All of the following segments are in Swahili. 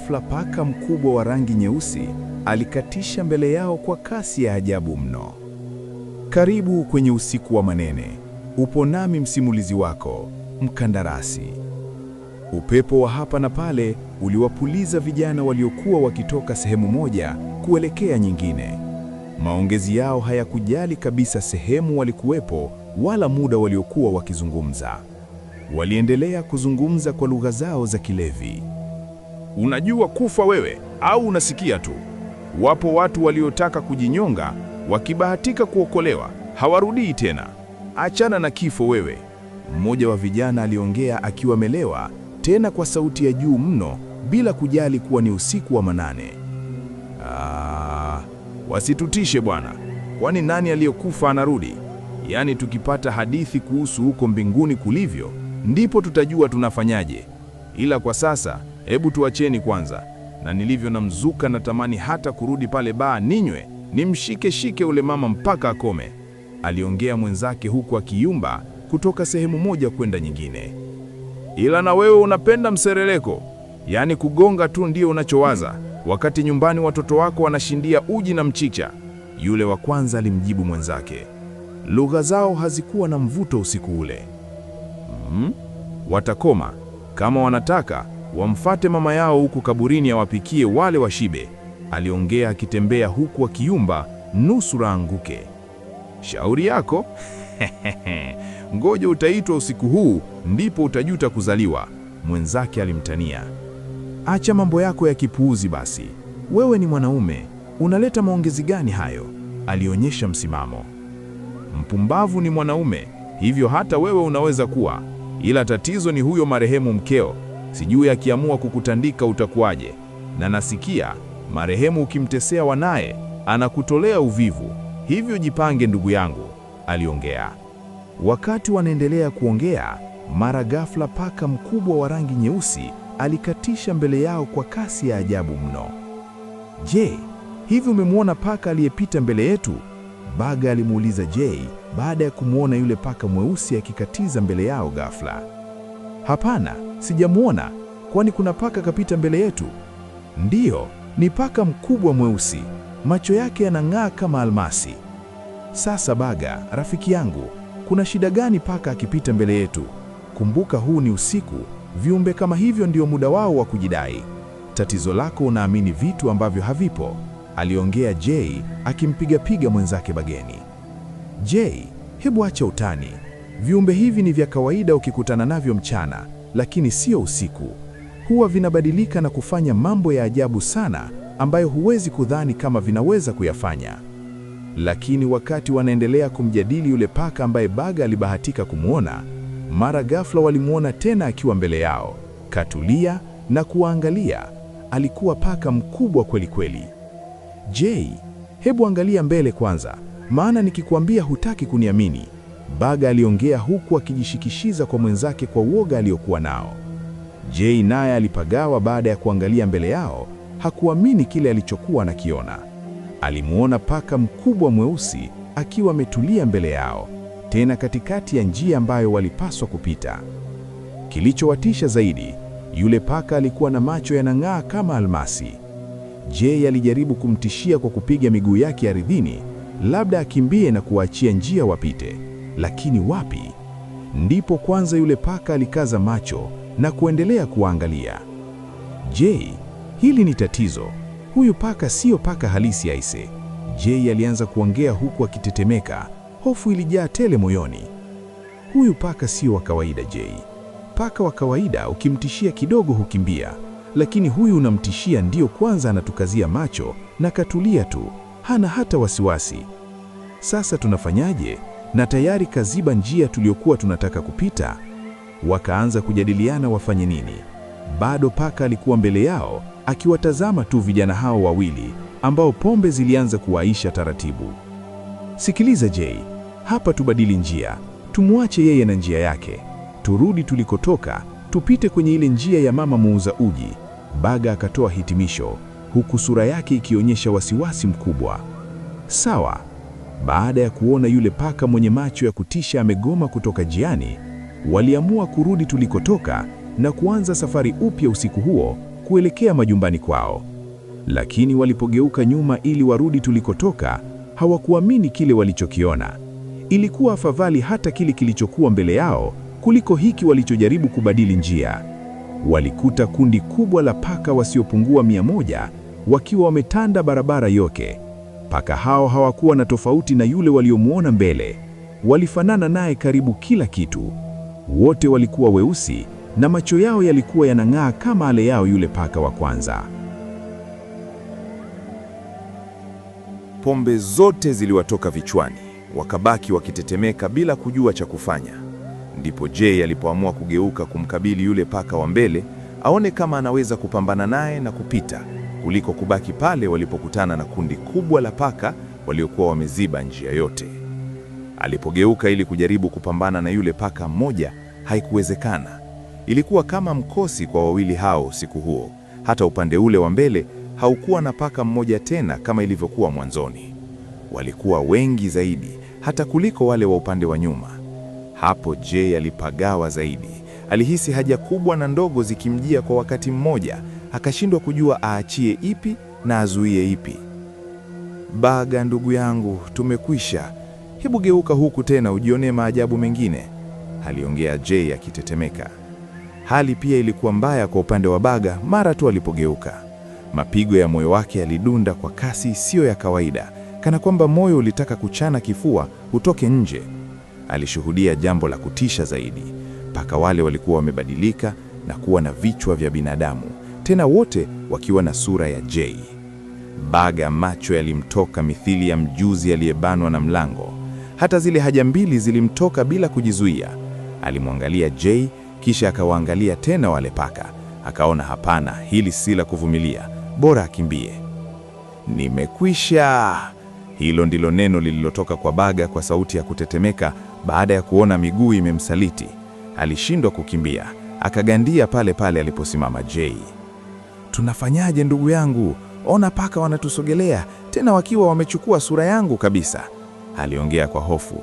ghafla paka mkubwa wa rangi nyeusi alikatisha mbele yao kwa kasi ya ajabu mno. Karibu kwenye usiku wa manene. Upo nami msimulizi wako, Mkandarasi. Upepo wa hapa na pale uliwapuliza vijana waliokuwa wakitoka sehemu moja kuelekea nyingine. Maongezi yao hayakujali kabisa sehemu walikuwepo wala muda waliokuwa wakizungumza. Waliendelea kuzungumza kwa lugha zao za kilevi. Unajua kufa wewe au unasikia tu? Wapo watu waliotaka kujinyonga, wakibahatika kuokolewa hawarudii tena. Achana na kifo wewe. Mmoja wa vijana aliongea akiwa amelewa, tena kwa sauti ya juu mno, bila kujali kuwa ni usiku wa manane. Wasitutishe bwana. Kwani nani aliyokufa anarudi? Yaani tukipata hadithi kuhusu huko mbinguni kulivyo, ndipo tutajua tunafanyaje. Ila kwa sasa, hebu tuacheni kwanza. Na nilivyo na mzuka natamani hata kurudi pale baa ninywe, nimshike ule mama mpaka akome. Aliongea mwenzake huku akiyumba kutoka sehemu moja kwenda nyingine. Ila na wewe unapenda msereleko, yaani kugonga tu ndio unachowaza, wakati nyumbani watoto wako wanashindia uji na mchicha. Yule wa kwanza alimjibu mwenzake. Lugha zao hazikuwa na mvuto usiku ule. Watakoma. Kama wanataka, wamfate mama yao huku kaburini awapikie wale washibe. Aliongea akitembea huku akiyumba nusura anguke. Shauri yako. Ngoja utaitwa usiku huu, ndipo utajuta kuzaliwa, mwenzake alimtania. Acha mambo yako ya kipuuzi basi. Wewe ni mwanaume, unaleta maongezi gani hayo? Alionyesha msimamo. Mpumbavu ni mwanaume, hivyo hata wewe unaweza kuwa. Ila tatizo ni huyo marehemu mkeo. Sijui akiamua kukutandika utakuwaje. Na nasikia marehemu ukimtesea wanaye anakutolea uvivu. Hivyo jipange ndugu yangu, aliongea. Wakati wanaendelea kuongea, mara ghafla paka mkubwa wa rangi nyeusi alikatisha mbele yao kwa kasi ya ajabu mno. Je, hivi umemwona paka aliyepita mbele yetu? Baga alimuuliza Jay baada ya kumwona yule paka mweusi akikatiza mbele yao ghafla. Hapana, sijamwona. Kwani kuna paka kapita mbele yetu? Ndiyo, ni paka mkubwa mweusi. Macho yake yanang'aa kama almasi. Sasa Baga, rafiki yangu, kuna shida gani paka akipita mbele yetu? Kumbuka huu ni usiku, viumbe kama hivyo ndio muda wao wa kujidai. Tatizo lako unaamini vitu ambavyo havipo, aliongea Jay akimpiga mwenzake bageni. Jay, hebu acha utani. Viumbe hivi ni vya kawaida ukikutana navyo mchana, lakini sio usiku. Huwa vinabadilika na kufanya mambo ya ajabu sana ambayo huwezi kudhani kama vinaweza kuyafanya. Lakini wakati wanaendelea kumjadili yule paka ambaye Baga alibahatika kumwona, mara ghafla walimwona tena akiwa mbele yao, katulia na kuwaangalia. Alikuwa paka mkubwa kweli kweli. Jay, hebu angalia mbele kwanza, maana nikikwambia hutaki kuniamini, Baga aliongea huku akijishikishiza kwa mwenzake kwa uoga aliokuwa nao. Jay naye alipagawa baada ya kuangalia mbele yao, hakuamini kile alichokuwa anakiona. Alimuona paka mkubwa mweusi akiwa ametulia mbele yao, tena katikati ya njia ambayo walipaswa kupita. Kilichowatisha zaidi, yule paka alikuwa na macho yanang'aa kama almasi. Jay alijaribu kumtishia kwa kupiga miguu yake ardhini, labda akimbie na kuachia njia wapite, lakini wapi. Ndipo kwanza yule paka alikaza macho na kuendelea kuangalia. Jay, hili ni tatizo. Huyu paka sio paka halisi aise. Jay alianza kuongea huku akitetemeka, hofu ilijaa tele moyoni. Huyu paka sio wa kawaida Jay. Paka wa kawaida ukimtishia kidogo hukimbia, lakini huyu unamtishia ndio kwanza anatukazia macho na katulia tu, hana hata wasiwasi. Sasa tunafanyaje? Na tayari kaziba njia tuliyokuwa tunataka kupita. Wakaanza kujadiliana wafanye nini. Bado paka alikuwa mbele yao akiwatazama tu vijana hao wawili ambao pombe zilianza kuwaisha taratibu. Sikiliza Jay, hapa tubadili njia, tumwache yeye na njia yake, turudi tulikotoka, tupite kwenye ile njia ya mama muuza uji. Baga akatoa hitimisho huku sura yake ikionyesha wasiwasi mkubwa. Sawa. Baada ya kuona yule paka mwenye macho ya kutisha amegoma kutoka njiani, waliamua kurudi tulikotoka na kuanza safari upya usiku huo kuelekea majumbani kwao. Lakini walipogeuka nyuma ili warudi tulikotoka, hawakuamini kile walichokiona. Ilikuwa afadhali hata kile kilichokuwa mbele yao kuliko hiki walichojaribu kubadili njia. Walikuta kundi kubwa la paka wasiopungua 100 wakiwa wametanda barabara yote. Paka hao hawakuwa na tofauti na yule waliomuona mbele. Walifanana naye karibu kila kitu. Wote walikuwa weusi na macho yao yalikuwa yanang'aa kama ale yao yule paka wa kwanza. Pombe zote ziliwatoka vichwani, wakabaki wakitetemeka bila kujua cha kufanya. Ndipo Jay alipoamua kugeuka kumkabili yule paka wa mbele, aone kama anaweza kupambana naye na kupita, kuliko kubaki pale walipokutana na kundi kubwa la paka waliokuwa wameziba njia yote. Alipogeuka ili kujaribu kupambana na yule paka mmoja, haikuwezekana. Ilikuwa kama mkosi kwa wawili hao siku huo. Hata upande ule wa mbele haukuwa na paka mmoja tena kama ilivyokuwa mwanzoni. Walikuwa wengi zaidi, hata kuliko wale wa upande wa nyuma. Hapo Jay alipagawa zaidi. Alihisi haja kubwa na ndogo zikimjia kwa wakati mmoja, akashindwa kujua aachie ipi na azuie ipi. Baga, ndugu yangu, tumekwisha. Hebu geuka huku tena ujione maajabu mengine, aliongea Jay akitetemeka. Hali pia ilikuwa mbaya kwa upande wa Baga mara tu alipogeuka. Mapigo ya moyo wake yalidunda kwa kasi isiyo ya kawaida, kana kwamba moyo ulitaka kuchana kifua utoke nje. Alishuhudia jambo la kutisha zaidi. Paka wale walikuwa wamebadilika na kuwa na vichwa vya binadamu, tena wote wakiwa na sura ya Jay. Baga macho yalimtoka mithili ya mjuzi aliyebanwa na mlango. Hata zile haja mbili zilimtoka bila kujizuia. Alimwangalia Jay, kisha akawaangalia tena wale paka. Akaona hapana, hili si la kuvumilia, bora akimbie. Nimekwisha. Hilo ndilo neno lililotoka kwa Baga kwa sauti ya kutetemeka baada ya kuona miguu imemsaliti. Alishindwa kukimbia, akagandia pale pale aliposimama Jay. Tunafanyaje ndugu yangu? Ona paka wanatusogelea, tena wakiwa wamechukua sura yangu kabisa, aliongea kwa hofu.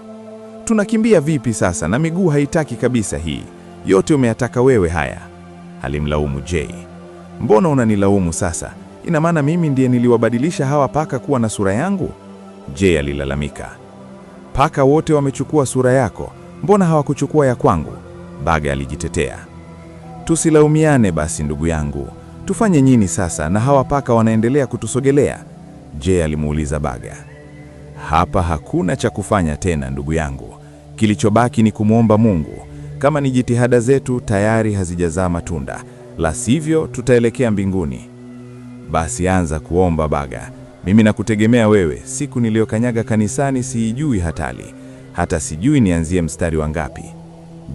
Tunakimbia vipi sasa na miguu haitaki kabisa hii? Yote umeyataka wewe haya, alimlaumu Jay. Mbona unanilaumu sasa? Ina maana mimi ndiye niliwabadilisha hawa paka kuwa na sura yangu? Jay alilalamika. Paka wote wamechukua sura yako, mbona hawakuchukua ya kwangu? Baga alijitetea. Tusilaumiane basi ndugu yangu. Tufanye nini sasa na hawa paka wanaendelea kutusogelea? Jay alimuuliza Baga. Hapa hakuna cha kufanya tena ndugu yangu. Kilichobaki ni kumwomba Mungu. Kama ni jitihada zetu tayari hazijazaa matunda, la sivyo tutaelekea mbinguni. Basi anza kuomba Baga. Mimi nakutegemea wewe. Siku niliyokanyaga kanisani siijui hatali. Hata sijui nianzie mstari wa ngapi.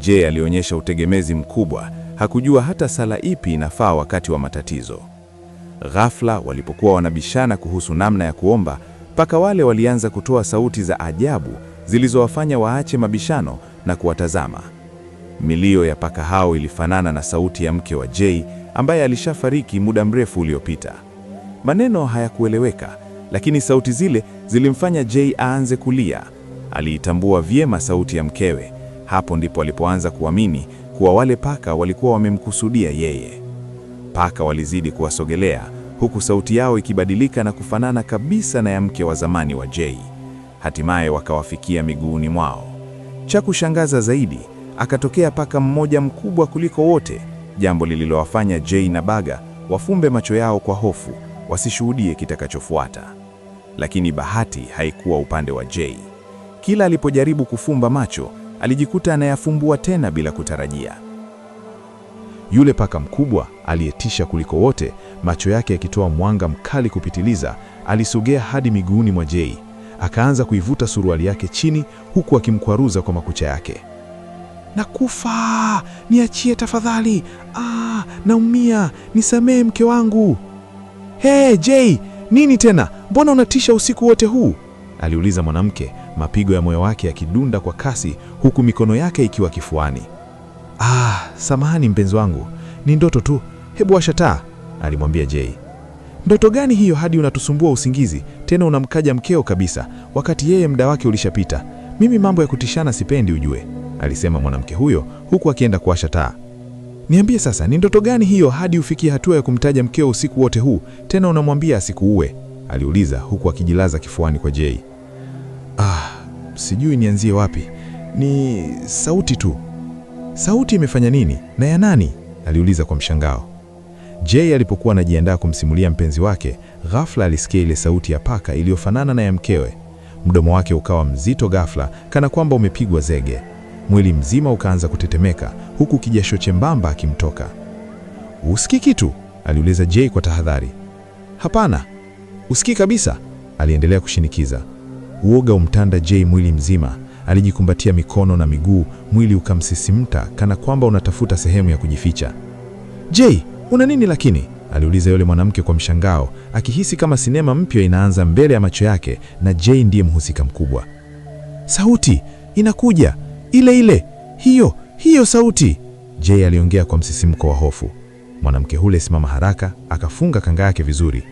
Jay alionyesha utegemezi mkubwa. Hakujua hata sala ipi inafaa wakati wa matatizo. Ghafla walipokuwa wanabishana kuhusu namna ya kuomba, paka wale walianza kutoa sauti za ajabu zilizowafanya waache mabishano na kuwatazama. Milio ya paka hao ilifanana na sauti ya mke wa Jay ambaye alishafariki muda mrefu uliopita. Maneno hayakueleweka, lakini sauti zile zilimfanya Jay aanze kulia. Aliitambua vyema sauti ya mkewe. Hapo ndipo alipoanza kuamini kuwa wale paka walikuwa wamemkusudia yeye. Paka walizidi kuwasogelea, huku sauti yao ikibadilika na kufanana kabisa na ya mke wa zamani wa Jay. Hatimaye wakawafikia miguuni mwao. Cha kushangaza zaidi, akatokea paka mmoja mkubwa kuliko wote, jambo lililowafanya Jay na Baga wafumbe macho yao kwa hofu, wasishuhudie kitakachofuata. Lakini bahati haikuwa upande wa Jay. Kila alipojaribu kufumba macho, alijikuta anayafumbua tena bila kutarajia. Yule paka mkubwa aliyetisha kuliko wote, macho yake yakitoa mwanga mkali kupitiliza, alisogea hadi miguuni mwa Jay. Akaanza kuivuta suruali yake chini huku akimkwaruza kwa makucha yake. Nakufa! Niachie tafadhali! Naumia! Nisamee mke wangu! Hey Jay, nini tena? Mbona unatisha usiku wote huu? Aliuliza mwanamke, mapigo ya moyo wake yakidunda kwa kasi huku mikono yake ikiwa kifuani. Samahani mpenzi wangu, ni ndoto tu. Hebu washa taa, alimwambia Jay. Ndoto gani hiyo hadi unatusumbua usingizi, tena unamkaja mkeo kabisa, wakati yeye muda wake ulishapita? Mimi mambo ya kutishana sipendi ujue, alisema mwanamke huyo huku akienda kuwasha taa. Niambie sasa, ni ndoto gani hiyo hadi ufikie hatua ya kumtaja mkeo usiku wote huu, tena unamwambia asikuue? Aliuliza huku akijilaza kifuani kwa Jay. Sijui nianzie wapi. Ni sauti tu. Sauti imefanya nini? Na ya nani? Aliuliza kwa mshangao. Jay alipokuwa anajiandaa kumsimulia mpenzi wake, ghafla alisikia ile sauti ya paka iliyofanana na ya mkewe. Mdomo wake ukawa mzito ghafla, kana kwamba umepigwa zege. Mwili mzima ukaanza kutetemeka, huku kijasho chembamba akimtoka. Usikii kitu? Aliuliza Jay kwa tahadhari. Hapana, usikii kabisa, aliendelea kushinikiza. Uoga umtanda Jay mwili mzima. Alijikumbatia mikono na miguu, mwili ukamsisimta kana kwamba unatafuta sehemu ya kujificha. Jay, una nini lakini? Aliuliza yule mwanamke kwa mshangao, akihisi kama sinema mpya inaanza mbele ya macho yake na Jay ndiye mhusika mkubwa. Sauti inakuja, ile hiyo sauti, Jay aliongea kwa msisimko wa hofu. Mwanamke hule simama haraka, akafunga kanga yake vizuri.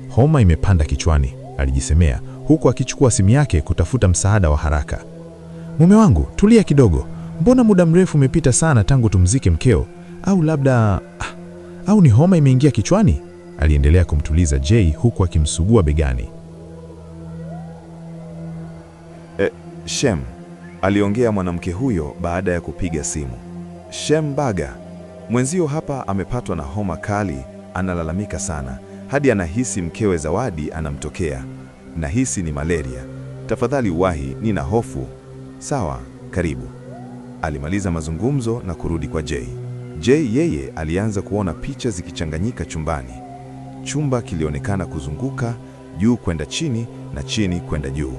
Homa imepanda kichwani, alijisemea huku akichukua simu yake kutafuta msaada wa haraka. Mume wangu, tulia kidogo. Mbona muda mrefu umepita sana tangu tumzike mkeo? Au labda au ni homa imeingia kichwani? Aliendelea kumtuliza Jay huku akimsugua begani. Shem, aliongea mwanamke huyo baada ya kupiga simu. Shem Baga, mwenzio hapa amepatwa na homa kali, analalamika sana hadi anahisi mkewe Zawadi anamtokea. Nahisi ni malaria. Tafadhali uwahi, nina hofu. Sawa, karibu. Alimaliza mazungumzo na kurudi kwa Jay. Jay yeye alianza kuona picha zikichanganyika chumbani. Chumba kilionekana kuzunguka, juu kwenda chini na chini kwenda juu.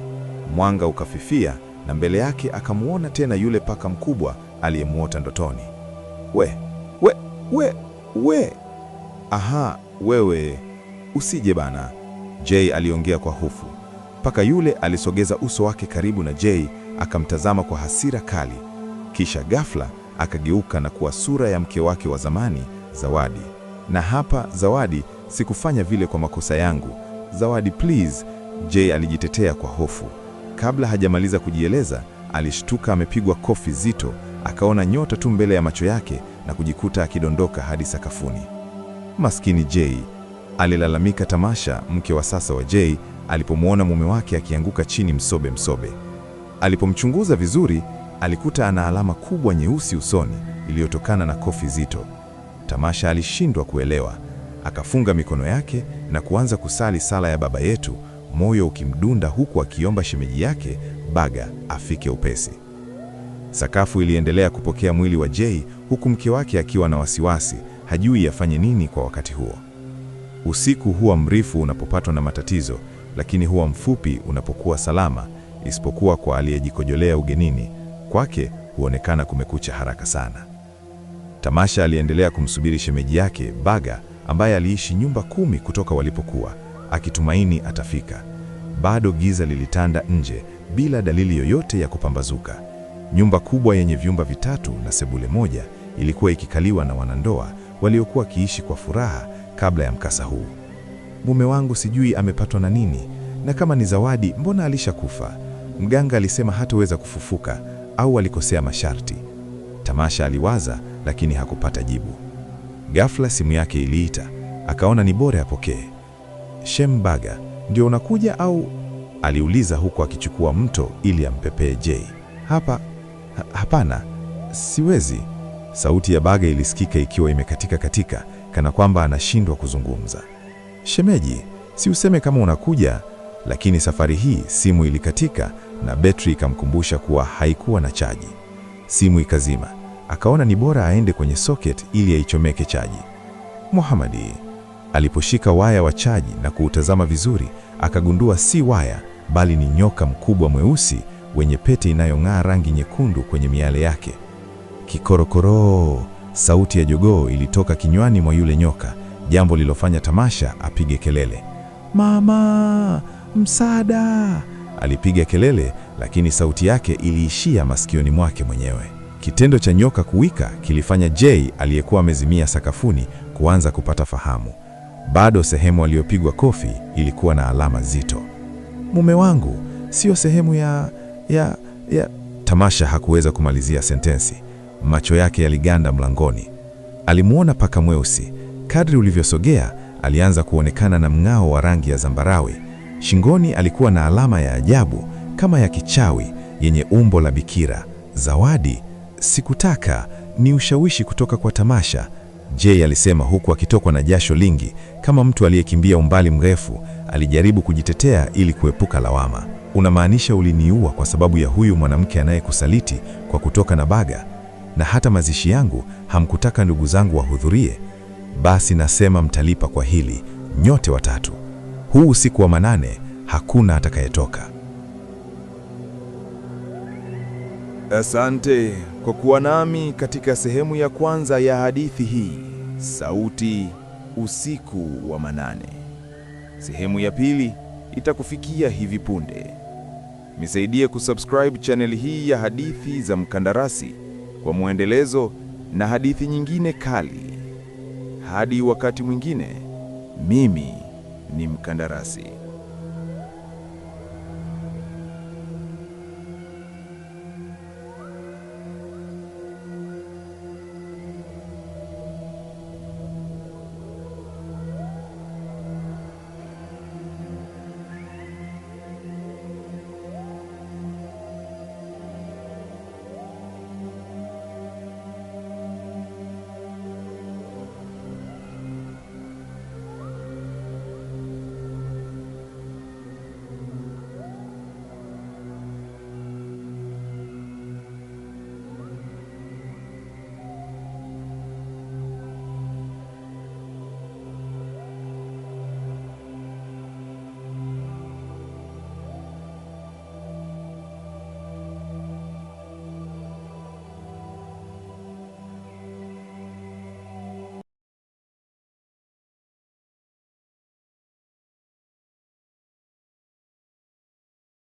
Mwanga ukafifia na mbele yake akamuona tena yule paka mkubwa aliyemuota ndotoni. We. Aha, wewe. Usije bana. Jay aliongea kwa hofu. Paka yule alisogeza uso wake karibu na Jay, akamtazama kwa hasira kali. Kisha ghafla akageuka na kuwa sura ya mke wake wa zamani, Zawadi. Na hapa, Zawadi, sikufanya vile kwa makosa yangu. Zawadi please, Jay alijitetea kwa hofu. Kabla hajamaliza kujieleza, alishtuka amepigwa kofi zito, akaona nyota tu mbele ya macho yake na kujikuta akidondoka hadi sakafuni. Maskini Jay, alilalamika Tamasha, mke wa sasa wa Jay, alipomwona mume wake akianguka chini msobe. Alipomchunguza vizuri, alikuta ana alama kubwa nyeusi usoni iliyotokana na kofi zito. Tamasha alishindwa kuelewa, akafunga mikono yake na kuanza kusali sala ya Baba Yetu, moyo ukimdunda huku akiomba shemeji yake Baga afike upesi. Sakafu iliendelea kupokea mwili wa Jay, huku mke wake akiwa na wasiwasi, hajui afanye nini kwa wakati huo. Usiku huwa mrefu unapopatwa na matatizo, lakini huwa mfupi unapokuwa salama, isipokuwa kwa aliyejikojolea ugenini. Kwake huonekana kumekucha haraka sana. Tamasha aliendelea kumsubiri shemeji yake Baga, ambaye aliishi nyumba 10 kutoka walipokuwa, akitumaini atafika. Bado giza lilitanda nje bila dalili yoyote ya kupambazuka. Nyumba kubwa yenye vyumba 3 na sebule moja ilikuwa ikikaliwa na wanandoa waliokuwa kiishi kwa furaha kabla ya mkasa huu. Mume wangu sijui amepatwa na nini, na kama ni Zawadi mbona alishakufa? Mganga alisema hataweza kufufuka, au alikosea masharti? Tamasha aliwaza, lakini hakupata jibu. Ghafla simu yake iliita, akaona ni bora apokee. Shem Baga, ndio unakuja au? Aliuliza huku akichukua mto ili ampepee Jay. Hapana, siwezi. Sauti ya Baga ilisikika ikiwa imekatika kana kwamba anashindwa kuzungumza. Shemeji, si useme kama unakuja. Lakini safari hii simu ilikatika na betri ikamkumbusha kuwa haikuwa na chaji. Simu ikazima, akaona ni bora aende kwenye socket ili aichomeke chaji. Muhamadi aliposhika waya wa chaji na kuutazama vizuri, akagundua si waya bali ni nyoka mkubwa mweusi wenye pete inayong'aa rangi nyekundu kwenye miale yake. Kikorokoro, sauti ya jogoo ilitoka kinywani mwa yule nyoka, jambo lilofanya Tamasha apige kelele. Mama, msaada! Alipiga kelele, lakini sauti yake iliishia masikioni mwake mwenyewe. Kitendo cha nyoka kuwika kilifanya Jay aliyekuwa amezimia sakafuni kuanza kupata fahamu. Bado sehemu aliyopigwa kofi ilikuwa na alama zito. Mume wangu, sio sehemu ya... Tamasha hakuweza kumalizia sentensi. Macho yake yaliganda mlangoni. Alimuona paka mweusi. Kadri ulivyosogea, alianza kuonekana na mng'ao wa rangi ya zambarawi. Shingoni alikuwa na alama ya ajabu kama ya kichawi yenye umbo la bikira. Zawadi? Sikutaka, ni ushawishi kutoka kwa tamasha, Jay alisema huku akitokwa na jasho lingi kama mtu aliyekimbia umbali mrefu. Alijaribu kujitetea ili kuepuka lawama. Unamaanisha uliniua kwa sababu ya huyu mwanamke anayekusaliti kwa kutoka na baga? Na hata mazishi yangu hamkutaka ndugu zangu wahudhurie? Basi nasema mtalipa kwa hili, nyote watatu. Huu usiku wa manane hakuna atakayetoka. Asante kwa kuwa nami katika sehemu ya kwanza ya hadithi hii, Sauti Usiku wa Manane. Sehemu ya pili itakufikia hivi punde. Nisaidie kusubscribe channel hii ya hadithi za Mkandarasi kwa muendelezo na hadithi nyingine kali. Hadi wakati mwingine, mimi ni Mkandarasi.